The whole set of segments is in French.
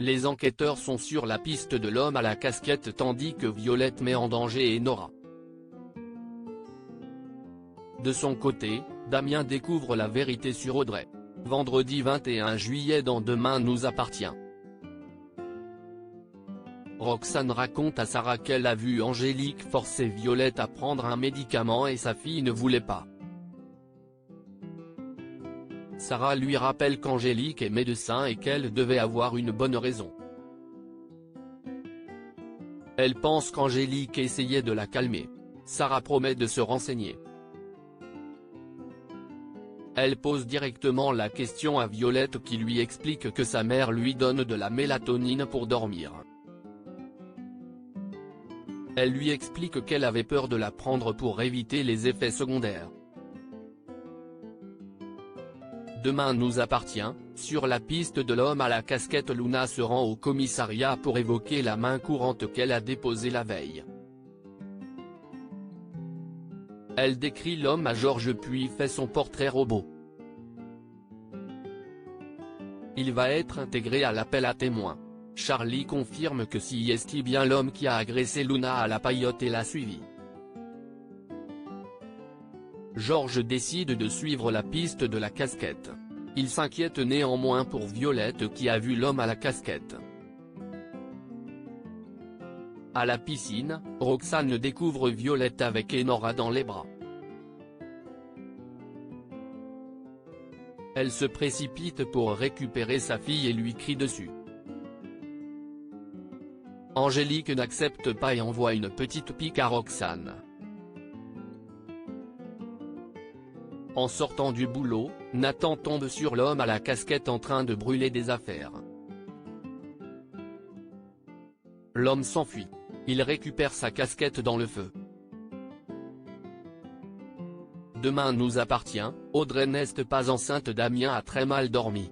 Les enquêteurs sont sur la piste de l'homme à la casquette tandis que Violette met en danger Enora. De son côté, Damien découvre la vérité sur Audrey. Vendredi 21 juillet dans Demain nous appartient. Roxane raconte à Sarah qu'elle a vu Angélique forcer Violette à prendre un médicament et sa fille ne voulait pas. Sarah lui rappelle qu'Angélique est médecin et qu'elle devait avoir une bonne raison. Elle pense qu'Angélique essayait de la calmer. Sarah promet de se renseigner. Elle pose directement la question à Violette qui lui explique que sa mère lui donne de la mélatonine pour dormir. Elle lui explique qu'elle avait peur de la prendre pour éviter les effets secondaires. Demain nous appartient, sur la piste de l'homme à la casquette Luna se rend au commissariat pour évoquer la main courante qu'elle a déposée la veille. Elle décrit l'homme à Georges puis fait son portrait robot. Il va être intégré à l'appel à témoins. Charlie confirme que si est bien l'homme qui a agressé Luna à la paillote et l'a suivi. Georges décide de suivre la piste de la casquette. Il s'inquiète néanmoins pour Violette qui a vu l'homme à la casquette. À la piscine, Roxane découvre Violette avec Enora dans les bras. Elle se précipite pour récupérer sa fille et lui crie dessus. Angélique n'accepte pas et envoie une petite pique à Roxane. En sortant du boulot, Nathan tombe sur l'homme à la casquette en train de brûler des affaires. L'homme s'enfuit. Il récupère sa casquette dans le feu. Demain nous appartient, Audrey n'est pas enceinte. Damien a très mal dormi.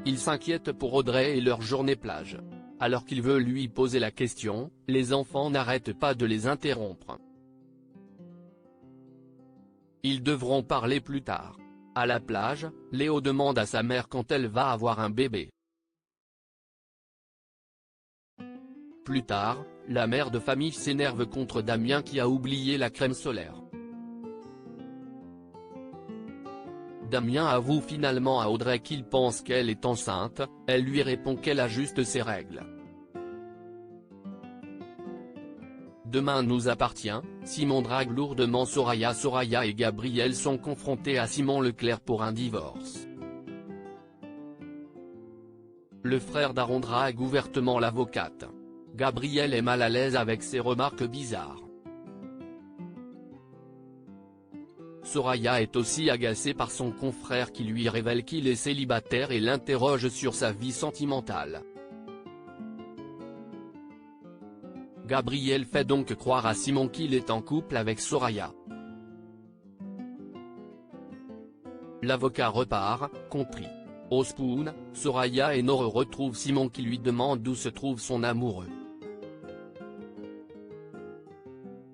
Il s'inquiète pour Audrey et leur journée plage. Alors qu'il veut lui poser la question, les enfants n'arrêtent pas de les interrompre. Ils devront parler plus tard. À la plage, Léo demande à sa mère quand elle va avoir un bébé. Plus tard, la mère de famille s'énerve contre Damien qui a oublié la crème solaire. Damien avoue finalement à Audrey qu'il pense qu'elle est enceinte, elle lui répond qu'elle a juste ses règles. Demain nous appartient, Simon drague lourdement Soraya. Soraya et Gabriel sont confrontés à Simon Leclerc pour un divorce. Le frère d'Aaron drague ouvertement l'avocate. Gabriel est mal à l'aise avec ses remarques bizarres. Soraya est aussi agacée par son confrère qui lui révèle qu'il est célibataire et l'interroge sur sa vie sentimentale. Gabriel fait donc croire à Simon qu'il est en couple avec Soraya. L'avocat repart, compris. Au Spoon, Soraya et Nore retrouvent Simon qui lui demande où se trouve son amoureux.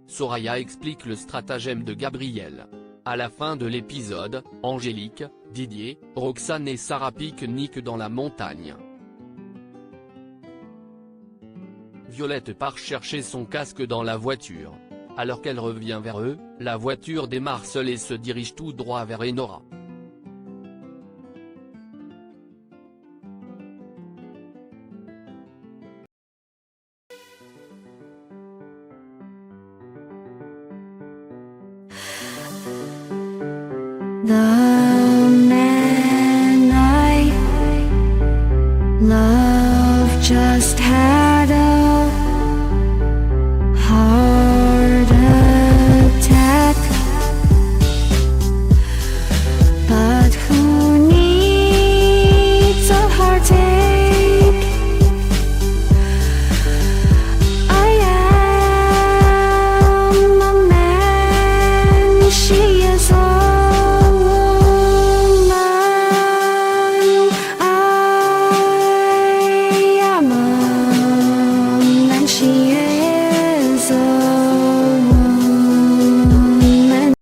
Soraya explique le stratagème de Gabriel. À la fin de l'épisode, Angélique, Didier, Roxane et Sarah pique-niquent dans la montagne. Violette part chercher son casque dans la voiture. Alors qu'elle revient vers eux, la voiture démarre seule et se dirige tout droit vers Enora. 나